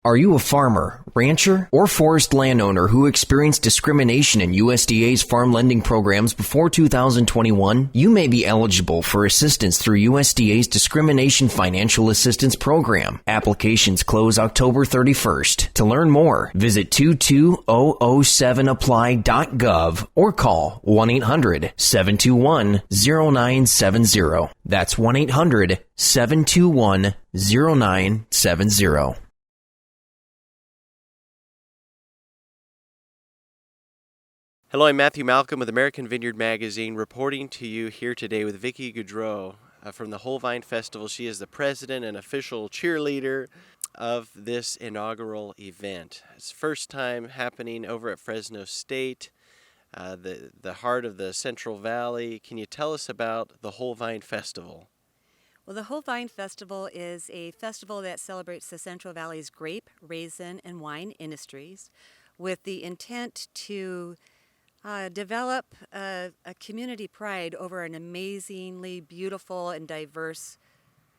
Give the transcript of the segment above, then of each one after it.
Are you a farmer, rancher, or forest landowner who experienced discrimination in USDA's farm lending programs before 2021? You may be eligible for assistance through USDA's Discrimination Financial Assistance Program. Applications close October 31st. To learn more, visit 22007apply.gov or call 1-800-721-0970. That's 1-800-721-0970. Hello, I'm Matthew Malcolm with American Vineyard Magazine, reporting to you here today with Vicki Goudreau from the Whole Vine Festival. She is the president and official cheerleader of this inaugural event. It's first time happening over at Fresno State, the heart of the Central Valley. Can you tell us about the Whole Vine Festival? Well, the Whole Vine Festival is a festival that celebrates the Central Valley's grape, raisin, and wine industries with the intent to develop a community pride over an amazingly beautiful and diverse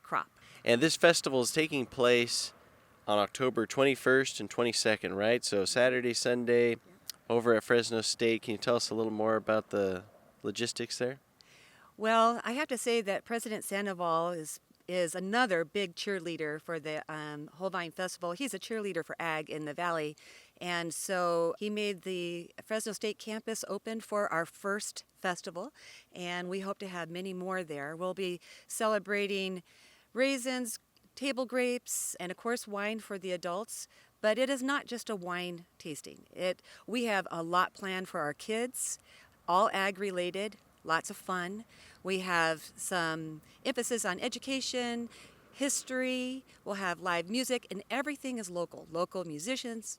crop. And this festival is taking place on October 21st and 22nd, right? So Saturday, Sunday, over at Fresno State. Can you tell us a little more about the logistics there? Well, I have to say that President Sandoval is another big cheerleader for the Whole Vine Festival. He's a cheerleader for ag in the Valley. And so he made the Fresno State campus open for our first festival, and we hope to have many more there. We'll be celebrating raisins, table grapes, and of course wine for the adults. But it is not just a wine tasting. We have a lot planned for our kids, all ag related, lots of fun. We have some emphasis on education, history. We'll have live music, and everything is local. Local musicians,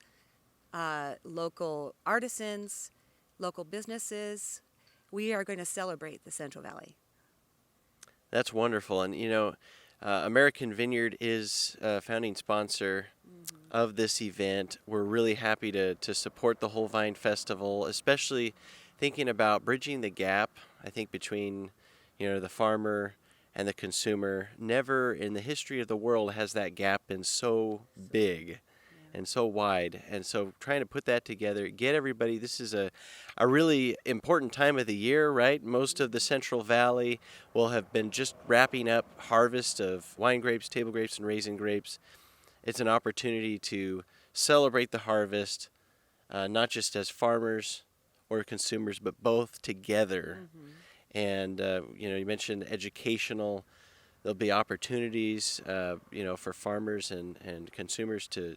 local artisans, local businesses. We are going to celebrate the Central Valley. That's wonderful. And, you know, American Vineyard is a founding sponsor of this event. We're really happy to support the Whole Vine Festival, especially thinking about bridging the gap, I think, between, the farmer and the consumer. Never in the history of the world has that gap been so big and so wide. And so trying to put that together, get everybody, this is a really important time of the year, right? Most of the Central Valley will have been just wrapping up harvest of wine grapes, table grapes, and raisin grapes. It's an opportunity to celebrate the harvest, not just as farmers or consumers, but both together. And, you mentioned educational. There'll be opportunities, for farmers and consumers to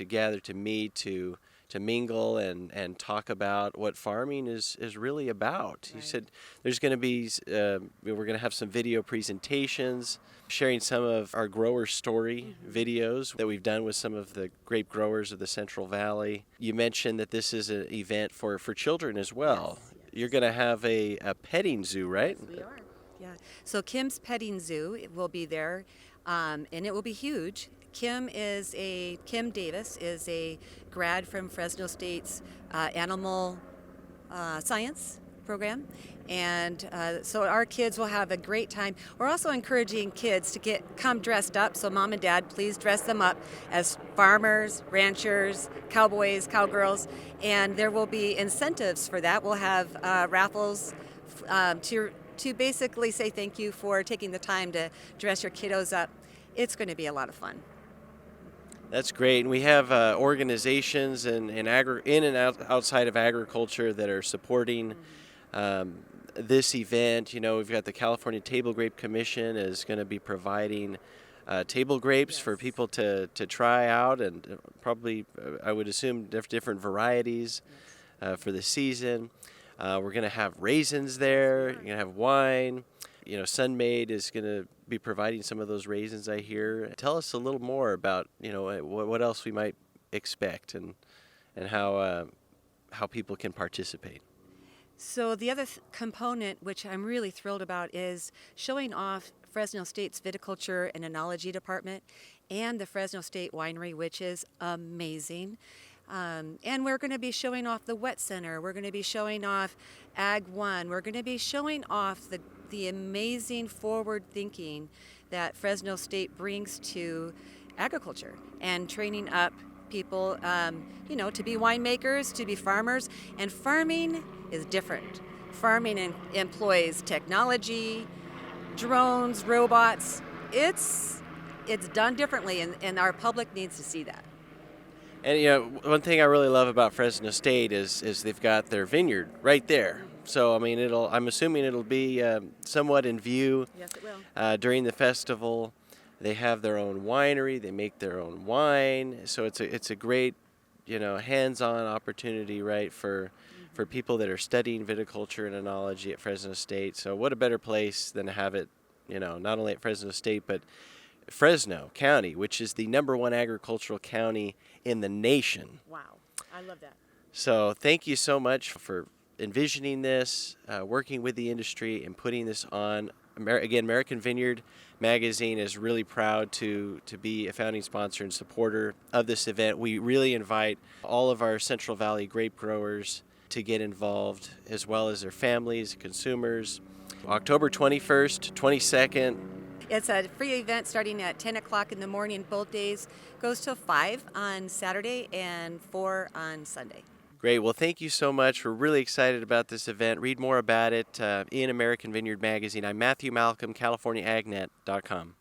gather, to meet, to mingle and talk about what farming is really about. Right. You said there's going to be, we're going to have some video presentations, sharing some of our grower story videos that we've done with some of the grape growers of the Central Valley. You mentioned that this is an event for children as well. Yes. You're going to have a petting zoo, right? Yes, we are. Yeah. So Kim's Petting Zoo will be there, and it will be huge. Kim Davis is a grad from Fresno State's animal science program, and so our kids will have a great time. We're also encouraging kids to come dressed up, so mom and dad, please dress them up as farmers, ranchers, cowboys, cowgirls, and there will be incentives for that. We'll have raffles to basically say thank you for taking the time to dress your kiddos up. It's going to be a lot of fun. That's great. And we have organizations in and outside of agriculture that are supporting this event. We've got the California Table Grape Commission is going to be providing table grapes for people to try out, and probably, I would assume, different varieties for the season. We're going to have raisins there. You're going to have wine. Sun-Maid is going to be providing some of those raisins, I hear. Tell us a little more about, what else we might expect and how people can participate. So the other component, which I'm really thrilled about, is showing off Fresno State's Viticulture and Enology Department and the Fresno State Winery, which is amazing. And we're going to be showing off the Wet Center. We're going to be showing off Ag 1. We're going to be showing off the amazing forward thinking that Fresno State brings to agriculture and training up people, to be winemakers, to be farmers. And farming is different. Farming employs technology, drones, robots. It's done differently, and our public needs to see that. And one thing I really love about Fresno State is they've got their vineyard right there. So I mean, I'm assuming it'll be somewhat in view. Yes, it will. During the festival. They have their own winery. They make their own wine. So it's a great, hands-on opportunity, right, for people that are studying viticulture and enology at Fresno State. So what a better place than to have it, not only at Fresno State, but Fresno County, which is the #1 agricultural county in the nation. Wow, I love that. So thank you so much for envisioning this, working with the industry, and putting this on. Again, American Vineyard Magazine is really proud to be a founding sponsor and supporter of this event. We really invite all of our Central Valley grape growers to get involved, as well as their families, consumers. October 21st, 22nd. It's a free event starting at 10 o'clock in the morning both days. Goes till 5 on Saturday and 4 on Sunday. Great. Well, thank you so much. We're really excited about this event. Read more about it in American Vineyard Magazine. I'm Matthew Malcolm, CaliforniaAgNet.com.